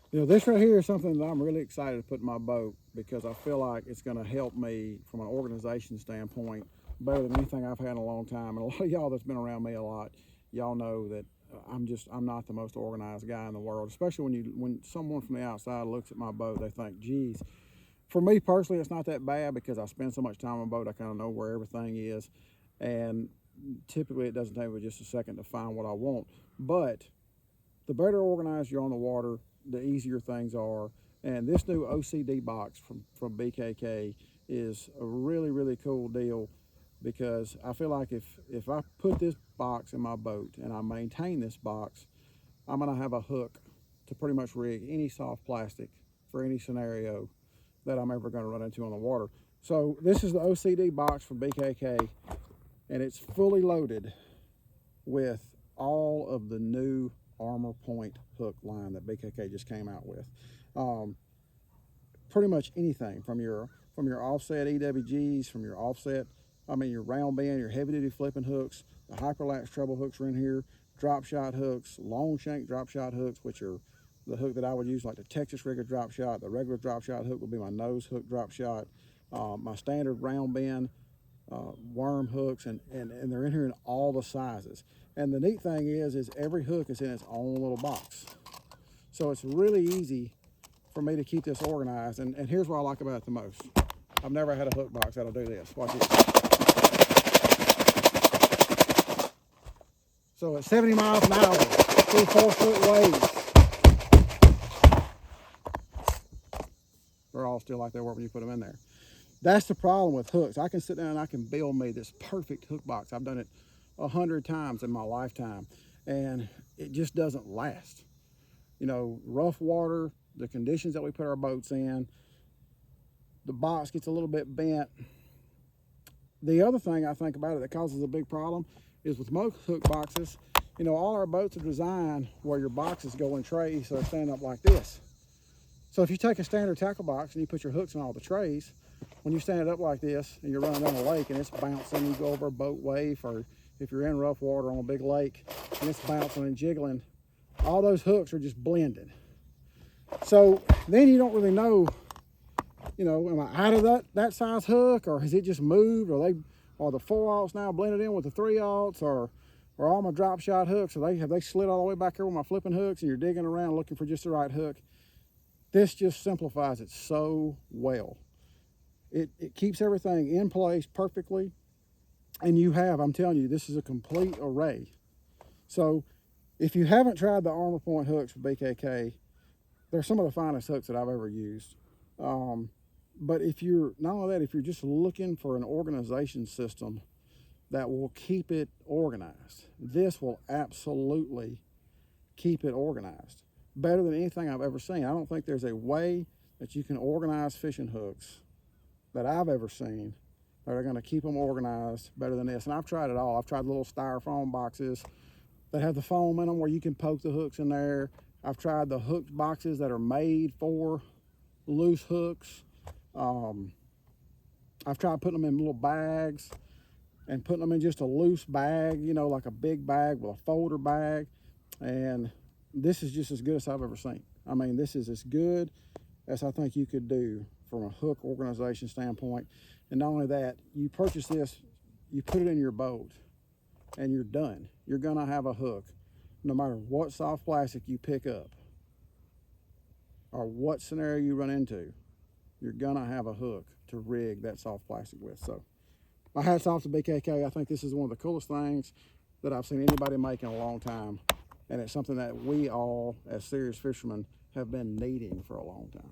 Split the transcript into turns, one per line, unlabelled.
You know, this right here is something that I'm really excited to put in my boat because I feel like it's going to help me from an organization standpoint better than anything I've had in a long time. And a lot of y'all that's been around me a lot, y'all know that I'm not the most organized guy in the world. Especially when someone from the outside looks at my boat, they think, "Geez." For me personally, it's not that bad because I spend so much time on a boat. I kind of know where everything is, and typically it doesn't take me just a second to find what I want. But the better organized you're on the water, the easier things are. And this new OCD box from BKK is a really, really cool deal because I feel like if I put this box in my boat and I maintain this box, I'm going to have a hook to pretty much rig any soft plastic for any scenario that I'm ever going to run into on the water. So this is the OCD box from BKK, and it's fully loaded with all of the new Armor Point hook line that BKK just came out with. Um, Pretty much anything from your offset EWGs, from your offset, your round bend, your heavy duty flipping hooks, the hyperlatch treble hooks are in here, drop shot hooks, long shank drop shot hooks, which are the hook that I would use, like the Texas rigger drop shot. The regular drop shot hook would be my nose hook drop shot. My standard round bend worm hooks, and they're in here in all the sizes. And the neat thing is every hook is in its own little box. So it's really easy for me to keep this organized. And here's what I like about it the most. I've never had a hook box that'll do this. Watch it. So at 70 miles an hour, through 4-foot waves, they're all still like they were when you put them in there. That's the problem with hooks. I can sit down and I can build me this perfect hook box. I've done it 100 times in my lifetime, and it just doesn't last. You know, rough water, the conditions that we put our boats in, the box gets a little bit bent. The other thing I think about it that causes a big problem is with most hook boxes, you know, all our boats are designed where your boxes go in trays, so they're standing up like this. So if you take a standard tackle box and you put your hooks in all the trays, when you stand it up like this and you're running down a lake and it's bouncing, you go over a boat wave, or if you're in rough water on a big lake and it's bouncing and jiggling, all those hooks are just blended. So then you don't really know, you know, am I out of that size hook, or has it just moved, or are the 4/0 now blended in with the 3/0, or all my drop shot hooks, have they slid all the way back here with my flipping hooks, and you're digging around looking for just the right hook. This just simplifies it so well. It keeps everything in place perfectly, and I'm telling you, this is a complete array. So if you haven't tried the Armor Point hooks for BKK, they're some of the finest hooks that I've ever used. But if you're not only that, if you're just looking for an organization system that will keep it organized, this will absolutely keep it organized better than anything I've ever seen. I don't think there's a way that you can organize fishing hooks that I've ever seen that are going to keep them organized better than this. And I've tried it all. I've tried little styrofoam boxes that have the foam in them where you can poke the hooks in there. I've tried the hook boxes that are made for loose hooks. I've tried putting them in little bags and putting them in just a loose bag, you know, like a big bag with a folder bag. And this is just as good as I've ever seen. I mean, this is as good as I think you could do from a hook organization standpoint. And not only that, you purchase this, you put it in your boat, and you're done. You're gonna have a hook no matter what soft plastic you pick up or what scenario you run into. You're gonna have a hook to rig that soft plastic with. So my hat's off to BKK. I think this is one of the coolest things that I've seen anybody make in a long time, and it's something that we all as serious fishermen have been needing for a long time.